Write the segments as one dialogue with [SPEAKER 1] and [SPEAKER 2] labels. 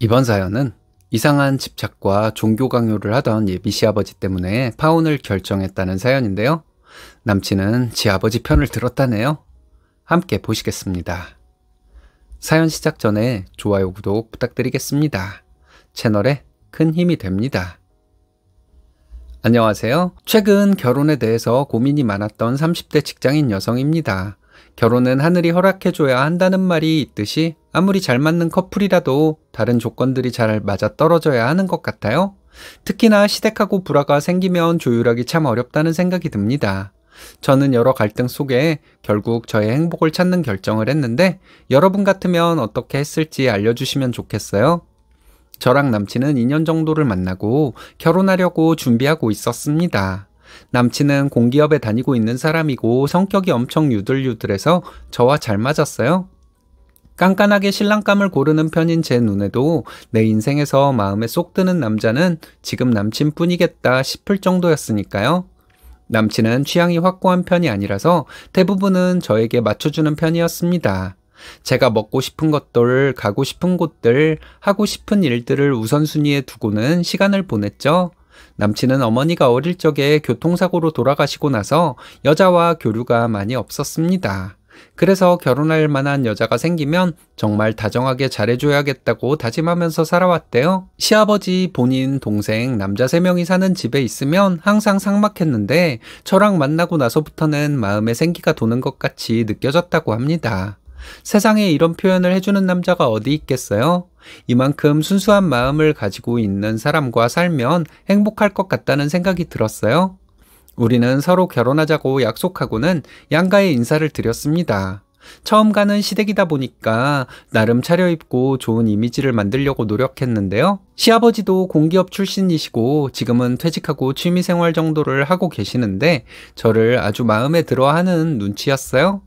[SPEAKER 1] 이번 사연은 이상한 집착과 종교 강요를 하던 예비 시아버지 때문에 파혼을 결정했다는 사연인데요. 남친은 지 아버지 편을 들었다네요. 함께 보시겠습니다. 사연 시작 전에 좋아요, 구독 부탁드리겠습니다. 채널에 큰 힘이 됩니다. 안녕하세요. 최근 결혼에 대해서 고민이 많았던 30대 직장인 여성입니다. 결혼은 하늘이 허락해줘야 한다는 말이 있듯이 아무리 잘 맞는 커플이라도 다른 조건들이 잘 맞아떨어져야 하는 것 같아요. 특히나 시댁하고 불화가 생기면 조율하기 참 어렵다는 생각이 듭니다. 저는 여러 갈등 속에 결국 저의 행복을 찾는 결정을 했는데 여러분 같으면 어떻게 했을지 알려주시면 좋겠어요. 저랑 남친은 2년 정도를 만나고 결혼하려고 준비하고 있었습니다. 남친은 공기업에 다니고 있는 사람이고 성격이 엄청 유들유들해서 저와 잘 맞았어요. 깐깐하게 신랑감을 고르는 편인 제 눈에도 내 인생에서 마음에 쏙 드는 남자는 지금 남친뿐이겠다 싶을 정도였으니까요. 남친은 취향이 확고한 편이 아니라서 대부분은 저에게 맞춰주는 편이었습니다. 제가 먹고 싶은 것들, 가고 싶은 곳들, 하고 싶은 일들을 우선순위에 두고는 시간을 보냈죠. 남친은 어머니가 어릴 적에 교통사고로 돌아가시고 나서 여자와 교류가 많이 없었습니다. 그래서 결혼할 만한 여자가 생기면 정말 다정하게 잘해줘야겠다고 다짐하면서 살아왔대요. 시아버지, 본인, 동생, 남자 3명이 사는 집에 있으면 항상 삭막했는데 저랑 만나고 나서부터는 마음에 생기가 도는 것 같이 느껴졌다고 합니다. 세상에 이런 표현을 해주는 남자가 어디 있겠어요? 이만큼 순수한 마음을 가지고 있는 사람과 살면 행복할 것 같다는 생각이 들었어요. 우리는 서로 결혼하자고 약속하고는 양가에 인사를 드렸습니다. 처음 가는 시댁이다 보니까 나름 차려입고 좋은 이미지를 만들려고 노력했는데요. 시아버지도 공기업 출신이시고 지금은 퇴직하고 취미생활 정도를 하고 계시는데 저를 아주 마음에 들어하는 눈치였어요.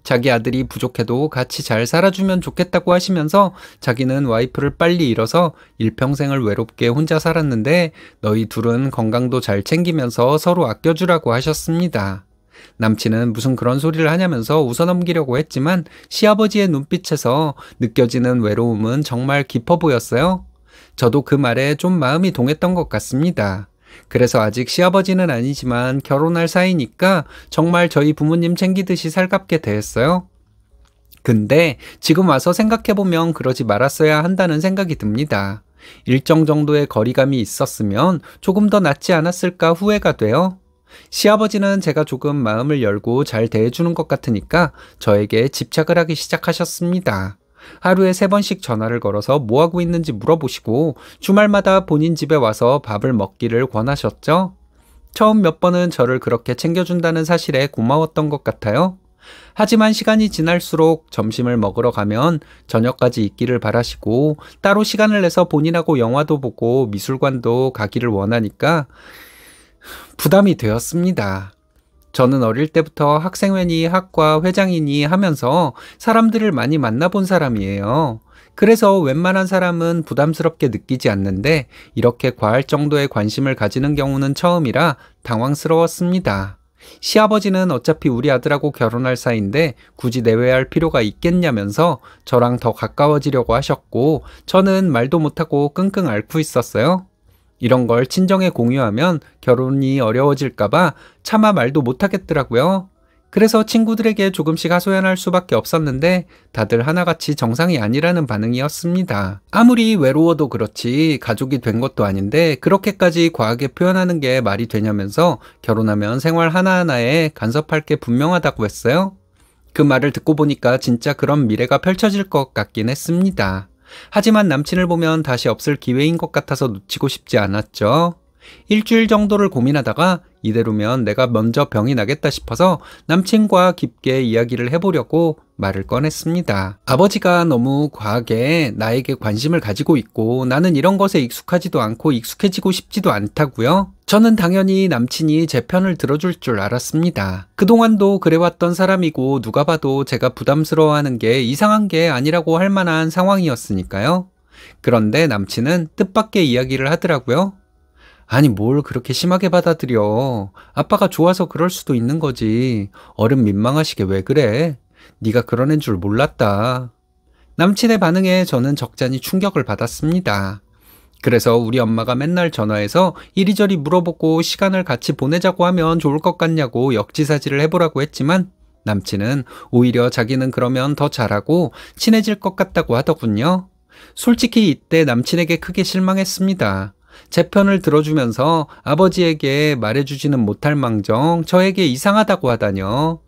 [SPEAKER 1] 자기 아들이 부족해도 같이 잘 살아주면 좋겠다고 하시면서 자기는 와이프를 빨리 잃어서 일평생을 외롭게 혼자 살았는데 너희 둘은 건강도 잘 챙기면서 서로 아껴주라고 하셨습니다. 남친은 무슨 그런 소리를 하냐면서 웃어넘기려고 했지만 시아버지의 눈빛에서 느껴지는 외로움은 정말 깊어 보였어요. 저도 그 말에 좀 마음이 동했던 것 같습니다. 그래서 아직 시아버지는 아니지만 결혼할 사이니까 정말 저희 부모님 챙기듯이 살갑게 대했어요. 근데 지금 와서 생각해보면 그러지 말았어야 한다는 생각이 듭니다. 일정 정도의 거리감이 있었으면 조금 더 낫지 않았을까 후회가 돼요. 시아버지는 제가 조금 마음을 열고 잘 대해주는 것 같으니까 저에게 집착을 하기 시작하셨습니다. 하루에 3번씩 전화를 걸어서 뭐하고 있는지 물어보시고 주말마다 본인 집에 와서 밥을 먹기를 권하셨죠. 처음 몇 번은 저를 그렇게 챙겨준다는 사실에 고마웠던 것 같아요. 하지만 시간이 지날수록 점심을 먹으러 가면 저녁까지 있기를 바라시고 따로 시간을 내서 본인하고 영화도 보고 미술관도 가기를 원하니까 부담이 되었습니다. 저는 어릴 때부터 학생회니 학과 회장이니 하면서 사람들을 많이 만나본 사람이에요. 그래서 웬만한 사람은 부담스럽게 느끼지 않는데 이렇게 과할 정도의 관심을 가지는 경우는 처음이라 당황스러웠습니다. 시아버지는 어차피 우리 아들하고 결혼할 사이인데 굳이 내외할 필요가 있겠냐면서 저랑 더 가까워지려고 하셨고 저는 말도 못하고 끙끙 앓고 있었어요. 이런 걸 친정에 공유하면 결혼이 어려워질까봐 차마 말도 못하겠더라고요. 그래서 친구들에게 조금씩 하소연할 수밖에 없었는데 다들 하나같이 정상이 아니라는 반응이었습니다. 아무리 외로워도 그렇지 가족이 된 것도 아닌데 그렇게까지 과하게 표현하는 게 말이 되냐면서 결혼하면 생활 하나하나에 간섭할 게 분명하다고 했어요. 그 말을 듣고 보니까 진짜 그런 미래가 펼쳐질 것 같긴 했습니다. 하지만 남친을 보면 다시 없을 기회인 것 같아서 놓치고 싶지 않았죠. 일주일 정도를 고민하다가 이대로면 내가 먼저 병이 나겠다 싶어서 남친과 깊게 이야기를 해보려고 말을 꺼냈습니다. 아버지가 너무 과하게 나에게 관심을 가지고 있고 나는 이런 것에 익숙하지도 않고 익숙해지고 싶지도 않다고요. 저는 당연히 남친이 제 편을 들어줄 줄 알았습니다. 그동안도 그래왔던 사람이고 누가 봐도 제가 부담스러워하는 게 이상한 게 아니라고 할 만한 상황이었으니까요. 그런데 남친은 뜻밖의 이야기를 하더라고요. 아니 뭘 그렇게 심하게 받아들여. 아빠가 좋아서 그럴 수도 있는 거지. 어른 민망하시게 왜 그래. 네가 그런 애인 줄 몰랐다. 남친의 반응에 저는 적잖이 충격을 받았습니다. 그래서 우리 엄마가 맨날 전화해서 이리저리 물어보고 시간을 같이 보내자고 하면 좋을 것 같냐고 역지사지를 해보라고 했지만 남친은 오히려 자기는 그러면 더 잘하고 친해질 것 같다고 하더군요. 솔직히 이때 남친에게 크게 실망했습니다. 제 편을 들어주면서 아버지에게 말해주지는 못할 망정 저에게 이상하다고 하다뇨.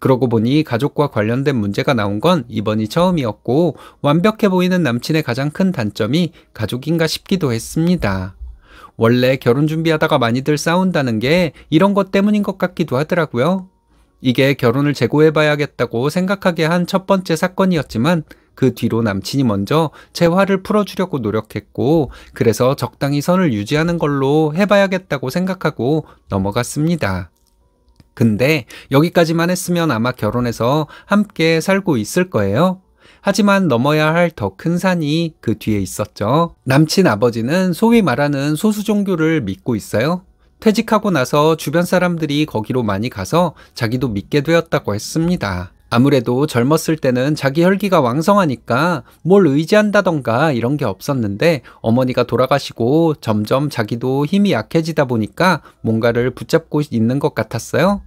[SPEAKER 1] 그러고 보니 가족과 관련된 문제가 나온 건 이번이 처음이었고 완벽해 보이는 남친의 가장 큰 단점이 가족인가 싶기도 했습니다. 원래 결혼 준비하다가 많이들 싸운다는 게 이런 것 때문인 것 같기도 하더라고요. 이게 결혼을 재고해봐야겠다고 생각하게 한 첫 번째 사건이었지만 그 뒤로 남친이 먼저 제 화를 풀어주려고 노력했고 그래서 적당히 선을 유지하는 걸로 해봐야겠다고 생각하고 넘어갔습니다. 근데 여기까지만 했으면 아마 결혼해서 함께 살고 있을 거예요. 하지만 넘어야 할 더 큰 산이 그 뒤에 있었죠. 남친 아버지는 소위 말하는 소수 종교를 믿고 있어요. 퇴직하고 나서 주변 사람들이 거기로 많이 가서 자기도 믿게 되었다고 했습니다. 아무래도 젊었을 때는 자기 혈기가 왕성하니까 뭘 의지한다던가 이런 게 없었는데 어머니가 돌아가시고 점점 자기도 힘이 약해지다 보니까 뭔가를 붙잡고 있는 것 같았어요.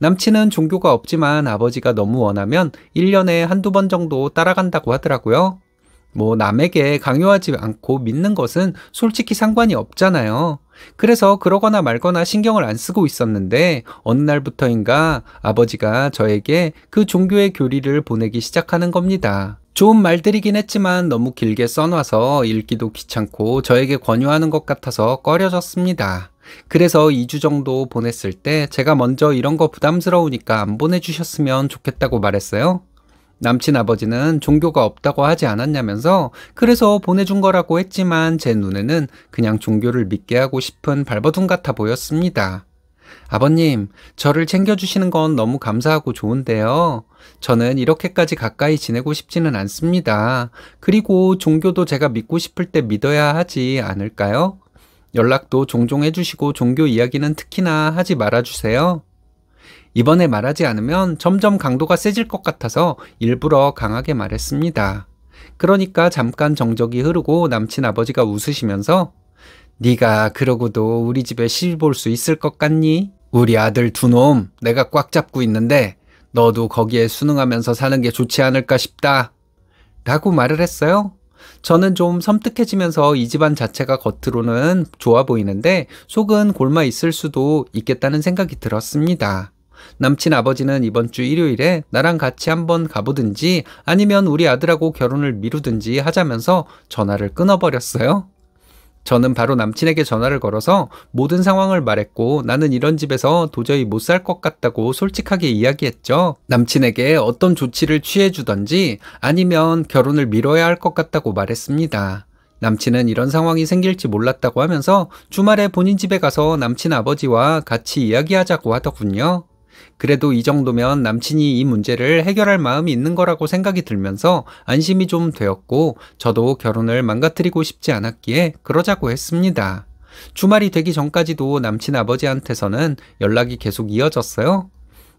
[SPEAKER 1] 남친은 종교가 없지만 아버지가 너무 원하면 1년에 한두 번 정도 따라간다고 하더라고요. 뭐 남에게 강요하지 않고 믿는 것은 솔직히 상관이 없잖아요. 그래서 그러거나 말거나 신경을 안 쓰고 있었는데 어느 날부터인가 아버지가 저에게 그 종교의 교리를 보내기 시작하는 겁니다. 좋은 말들이긴 했지만 너무 길게 써놔서 읽기도 귀찮고 저에게 권유하는 것 같아서 꺼려졌습니다. 그래서 2주 정도 보냈을 때 제가 먼저 이런 거 부담스러우니까 안 보내주셨으면 좋겠다고 말했어요. 남친 아버지는 종교가 없다고 하지 않았냐면서 그래서 보내준 거라고 했지만 제 눈에는 그냥 종교를 믿게 하고 싶은 발버둥 같아 보였습니다. 아버님, 저를 챙겨주시는 건 너무 감사하고 좋은데요. 저는 이렇게까지 가까이 지내고 싶지는 않습니다. 그리고 종교도 제가 믿고 싶을 때 믿어야 하지 않을까요? 연락도 종종 해주시고 종교 이야기는 특히나 하지 말아주세요. 이번에 말하지 않으면 점점 강도가 세질 것 같아서 일부러 강하게 말했습니다. 그러니까 잠깐 정적이 흐르고 남친 아버지가 웃으시면서 네가 그러고도 우리 집에 시집 올 수 있을 것 같니? 우리 아들 두 놈 내가 꽉 잡고 있는데 너도 거기에 순응하면서 사는 게 좋지 않을까 싶다. 라고 말을 했어요. 저는 좀 섬뜩해지면서 이 집안 자체가 겉으로는 좋아 보이는데 속은 골마 있을 수도 있겠다는 생각이 들었습니다. 남친 아버지는 이번 주 일요일에 나랑 같이 한번 가보든지 아니면 우리 아들하고 결혼을 미루든지 하자면서 전화를 끊어버렸어요. 저는 바로 남친에게 전화를 걸어서 모든 상황을 말했고 나는 이런 집에서 도저히 못 살 것 같다고 솔직하게 이야기했죠. 남친에게 어떤 조치를 취해주던지 아니면 결혼을 미뤄야 할 것 같다고 말했습니다. 남친은 이런 상황이 생길지 몰랐다고 하면서 주말에 본인 집에 가서 남친 아버지와 같이 이야기하자고 하더군요. 그래도 이 정도면 남친이 이 문제를 해결할 마음이 있는 거라고 생각이 들면서 안심이 좀 되었고 저도 결혼을 망가뜨리고 싶지 않았기에 그러자고 했습니다. 주말이 되기 전까지도 남친 아버지한테서는 연락이 계속 이어졌어요.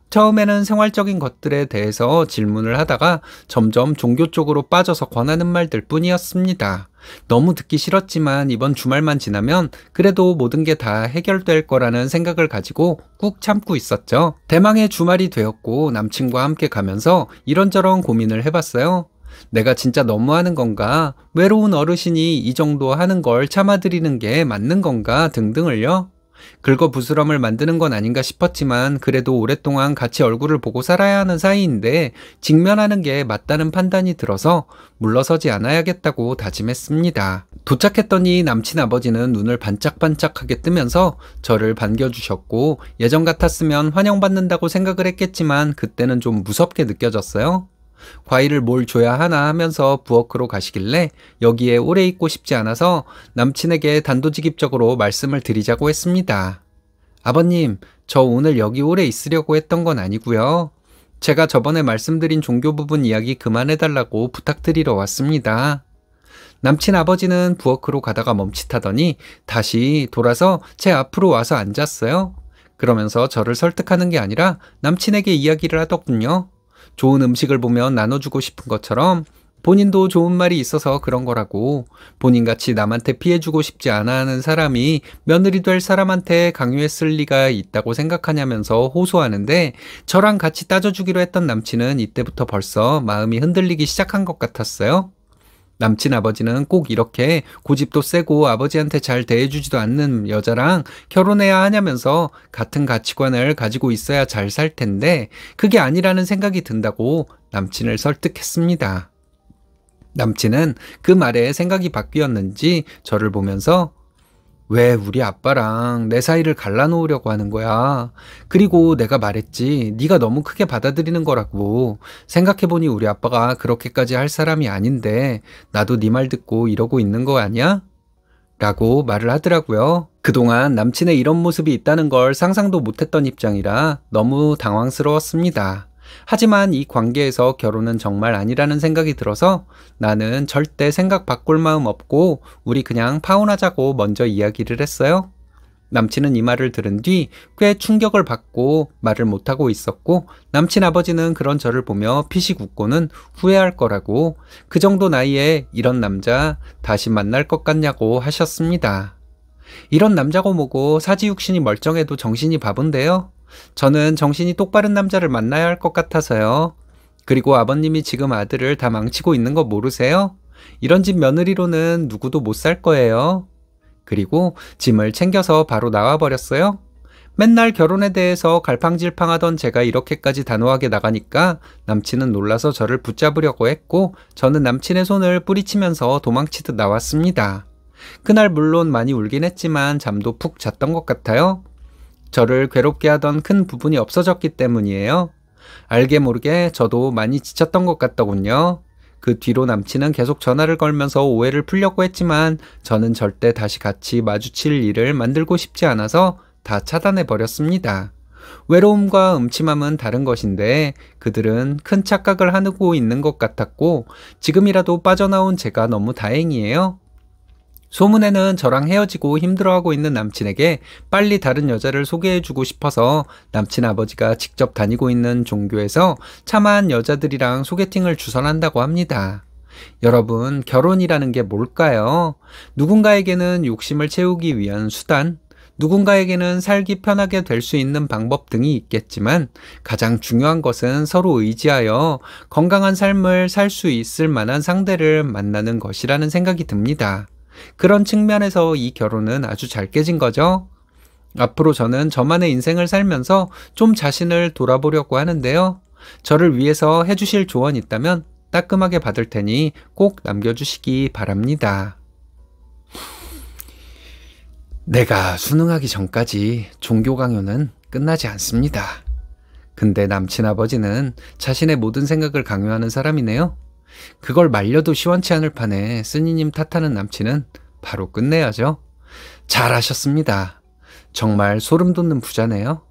[SPEAKER 1] 처음에는 생활적인 것들에 대해서 질문을 하다가 점점 종교 쪽으로 빠져서 권하는 말들 뿐이었습니다. 너무 듣기 싫었지만 이번 주말만 지나면 그래도 모든 게 다 해결될 거라는 생각을 가지고 꾹 참고 있었죠. 대망의 주말이 되었고 남친과 함께 가면서 이런저런 고민을 해봤어요. 내가 진짜 너무하는 건가? 외로운 어르신이 이 정도 하는 걸 참아드리는 게 맞는 건가? 등등을요. 긁어부스럼을 만드는 건 아닌가 싶었지만 그래도 오랫동안 같이 얼굴을 보고 살아야 하는 사이인데 직면하는 게 맞다는 판단이 들어서 물러서지 않아야겠다고 다짐했습니다. 도착했더니 남친 아버지는 눈을 반짝반짝하게 뜨면서 저를 반겨주셨고 예전 같았으면 환영받는다고 생각을 했겠지만 그때는 좀 무섭게 느껴졌어요. 과일을 뭘 줘야 하나 하면서 부엌으로 가시길래 여기에 오래 있고 싶지 않아서 남친에게 단도직입적으로 말씀을 드리자고 했습니다. 아버님, 저 오늘 여기 오래 있으려고 했던 건 아니고요. 제가 저번에 말씀드린 종교 부분 이야기 그만해달라고 부탁드리러 왔습니다. 남친 아버지는 부엌으로 가다가 멈칫하더니 다시 돌아서 제 앞으로 와서 앉았어요. 그러면서 저를 설득하는 게 아니라 남친에게 이야기를 하더군요. 좋은 음식을 보면 나눠주고 싶은 것처럼 본인도 좋은 말이 있어서 그런 거라고. 본인같이 남한테 피해주고 싶지 않아 하는 사람이 며느리 될 사람한테 강요했을 리가 있다고 생각하냐면서 호소하는데, 저랑 같이 따져주기로 했던 남친은 이때부터 벌써 마음이 흔들리기 시작한 것 같았어요. 남친 아버지는 꼭 이렇게 고집도 세고 아버지한테 잘 대해주지도 않는 여자랑 결혼해야 하냐면서 같은 가치관을 가지고 있어야 잘 살 텐데 그게 아니라는 생각이 든다고 남친을 설득했습니다. 남친은 그 말에 생각이 바뀌었는지 저를 보면서 왜 우리 아빠랑 내 사이를 갈라놓으려고 하는 거야? 그리고 내가 말했지, 네가 너무 크게 받아들이는 거라고. 생각해보니 우리 아빠가 그렇게까지 할 사람이 아닌데 나도 네 말 듣고 이러고 있는 거 아니야? 라고 말을 하더라고요. 그동안 남친의 이런 모습이 있다는 걸 상상도 못했던 입장이라 너무 당황스러웠습니다. 하지만 이 관계에서 결혼은 정말 아니라는 생각이 들어서 나는 절대 생각 바꿀 마음 없고 우리 그냥 파혼하자고 먼저 이야기를 했어요. 남친은 이 말을 들은 뒤 꽤 충격을 받고 말을 못하고 있었고, 남친 아버지는 그런 저를 보며 피식 웃고는 후회할 거라고, 그 정도 나이에 이런 남자 다시 만날 것 같냐고 하셨습니다. 이런 남자고 뭐고 사지육신이 멀쩡해도 정신이 바본데요. 저는 정신이 똑바른 남자를 만나야 할 것 같아서요. 그리고 아버님이 지금 아들을 다 망치고 있는 거 모르세요? 이런 집 며느리로는 누구도 못 살 거예요. 그리고 짐을 챙겨서 바로 나와버렸어요. 맨날 결혼에 대해서 갈팡질팡하던 제가 이렇게까지 단호하게 나가니까 남친은 놀라서 저를 붙잡으려고 했고, 저는 남친의 손을 뿌리치면서 도망치듯 나왔습니다. 그날 물론 많이 울긴 했지만 잠도 푹 잤던 것 같아요. 저를 괴롭게 하던 큰 부분이 없어졌기 때문이에요. 알게 모르게 저도 많이 지쳤던 것 같더군요. 그 뒤로 남친은 계속 전화를 걸면서 오해를 풀려고 했지만 저는 절대 다시 같이 마주칠 일을 만들고 싶지 않아서 다 차단해 버렸습니다. 외로움과 음침함은 다른 것인데 그들은 큰 착각을 하고 있는 것 같았고, 지금이라도 빠져나온 제가 너무 다행이에요. 소문에는 저랑 헤어지고 힘들어하고 있는 남친에게 빨리 다른 여자를 소개해주고 싶어서 남친 아버지가 직접 다니고 있는 종교에서 참한 여자들이랑 소개팅을 주선한다고 합니다. 여러분, 결혼이라는 게 뭘까요? 누군가에게는 욕심을 채우기 위한 수단, 누군가에게는 살기 편하게 될 수 있는 방법 등이 있겠지만 가장 중요한 것은 서로 의지하여 건강한 삶을 살 수 있을 만한 상대를 만나는 것이라는 생각이 듭니다. 그런 측면에서 이 결혼은 아주 잘 깨진 거죠. 앞으로 저는 저만의 인생을 살면서 좀 자신을 돌아보려고 하는데요. 저를 위해서 해주실 조언 있다면 따끔하게 받을 테니 꼭 남겨주시기 바랍니다. 내가 수능하기 전까지 종교 강요는 끝나지 않습니다. 근데 남친 아버지는 자신의 모든 생각을 강요하는 사람이네요. 그걸 말려도 시원치 않을 판에 스니님 탓하는 남친은 바로 끝내야죠. 잘하셨습니다. 정말 소름 돋는 부자네요.